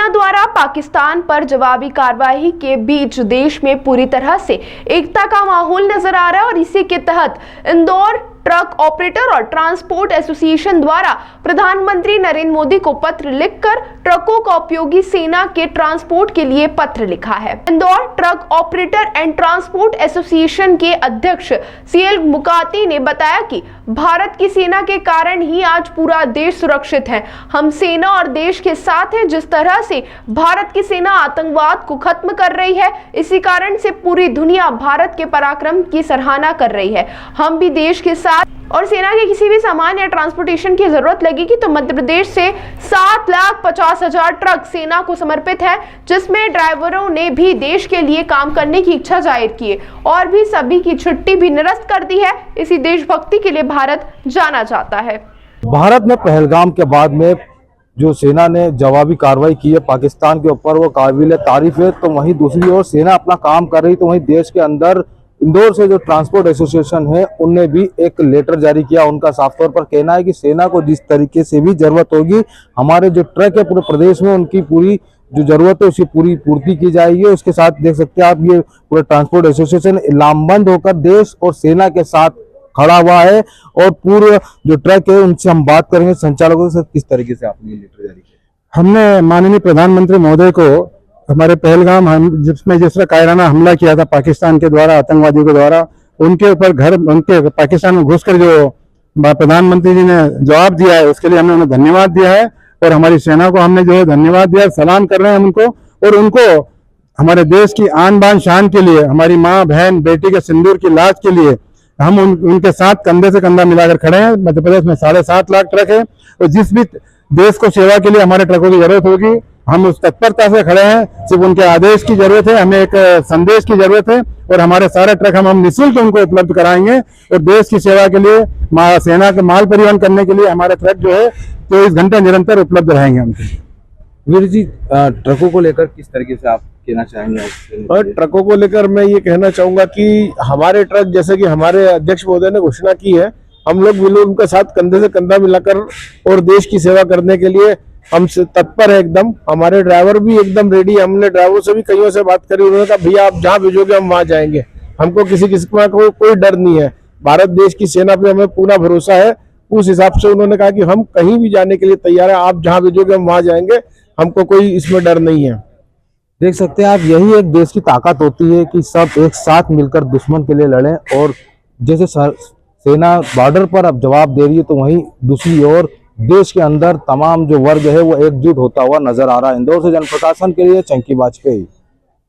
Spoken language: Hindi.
सेना द्वारा पाकिस्तान पर जवाबी कार्रवाई के बीच देश में पूरी तरह से एकता का माहौल नजर आ रहा है और इसी के तहत इंदौर ट्रक ऑपरेटर और ट्रांसपोर्ट एसोसिएशन द्वारा प्रधानमंत्री नरेंद्र मोदी को पत्र लिखकर ट्रकों का उपयोगी सेना के ट्रांसपोर्ट के लिए पत्र लिखा है। Indore truck operator and transport association के अध्यक्ष सीएल मुकाती ने बताया कि भारत की सेना के कारण ही आज पूरा देश सुरक्षित है। हम सेना और देश के साथ हैं। जिस तरह से भारत की सेना आतंकवाद को खत्म कर रही है, इसी कारण से पूरी दुनिया भारत के पराक्रम की सराहना कर रही है। हम भी देश के साथ और सेना के किसी भी सामान या ट्रांसपोर्टेशन की जरूरत लगेगी तो मध्य प्रदेश से 7,50,000 ट्रक सेना को समर्पित है, जिसमें ड्राइवरों ने भी देश के लिए काम करने की इच्छा जाहिर की है और भी सभी की छुट्टी भी निरस्त कर दी है। इसी देशभक्ति के लिए भारत जाना जाता है। भारत में पहलगाम के बाद में जो सेना ने जवाबी कार्रवाई की है पाकिस्तान के ऊपर, वो काबिल तारीफ है। तो वहीं दूसरी ओर सेना अपना काम कर रही, तो वहीं देश के अंदर इंदौर से जो ट्रांसपोर्ट एसोसिएशन है उनने भी एक लेटर जारी किया। उनका साफ तौर पर कहना है कि सेना को जिस तरीके से भी जरूरत होगी, हमारे जो ट्रक है पूरे प्रदेश में उनकी पूरी जो जरूरत है उसकी पूरी पूर्ति की जाएगी। उसके साथ देख सकते हैं आप, ये पूरा ट्रांसपोर्ट एसोसिएशन लामबंद होकर देश और सेना के साथ खड़ा हुआ है। और पूर्व जो ट्रक है उनसे हम बात करेंगे, संचालकों से किस तरीके से आपने ये लेटर जारी किया। हमने माननीय प्रधानमंत्री महोदय को हमारे पहलगाम जिसमें जिस तरह कायराना हमला किया था पाकिस्तान के द्वारा, आतंकवादियों के द्वारा, उनके ऊपर उनके पाकिस्तान में घुसकर जो प्रधानमंत्री जी ने जवाब दिया है उसके लिए हमने उन्हें धन्यवाद दिया है। और हमारी सेना को हमने जो है धन्यवाद दिया, सलाम कर रहे हैं हम उनको। और उनको हमारे देश की आन बान शान के लिए, हमारी माँ बहन बेटी के सिंदूर की लाज के लिए हम उनके साथ कंधे से कंधा मिलाकर खड़े हैं। मध्य प्रदेश में 7.5 लाख ट्रक है और जिस भी देश को सेवा के लिए हमारे ट्रकों की जरूरत होगी हम उस तत्परता से खड़े हैं। सिर्फ उनके आदेश की जरूरत है, हमें एक संदेश की जरूरत है और हमारे सारे ट्रक हम निःशुल्क उनको उपलब्ध कराएंगे। और देश की सेवा के लिए, सेना के माल परिवहन करने के लिए हमारे ट्रक जो है 24 घंटे निरंतर उपलब्ध रहेंगे हमसे। वीर जी, ट्रकों को लेकर किस तरीके से आप कहना चाहेंगे? और ट्रकों को लेकर मैं ये कहना चाहूंगा कि हमारे ट्रक, जैसे कि हमारे अध्यक्ष महोदय ने घोषणा की है, हम लोग बिल्कुल उनके साथ कंधे से कंधा मिलाकर और देश की सेवा करने के लिए हम तत्पर है एकदम। हमारे ड्राइवर भी एकदम रेडी। हमने ड्राइवर से भी कईयों से बात करी, उन्होंने कहा भैया आप जहाँ भेजोगे हम वहां जाएंगे, हमको किसी किस्म का कोई डर नहीं है। भारत देश की सेना पे हमें पूरा भरोसा है। उस हिसाब से उन्होंने कहा कि हम कहीं भी जाने के लिए तैयार है, आप जहाँ भेजोगे हम वहां जाएंगे, हमको कोई इसमें डर नहीं है। देख सकते हैं आप, यही एक देश की ताकत होती है कि सब एक साथ मिलकर दुश्मन के लिए लड़ें। और जैसे सेना बॉर्डर पर अब जवाब दे रही है, तो वहीं दूसरी ओर देश के अंदर तमाम जो वर्ग है वो एकजुट होता हुआ नजर आ रहा है। इंदौर से जनप्रकाशन के लिए चंकी वाजपेयी।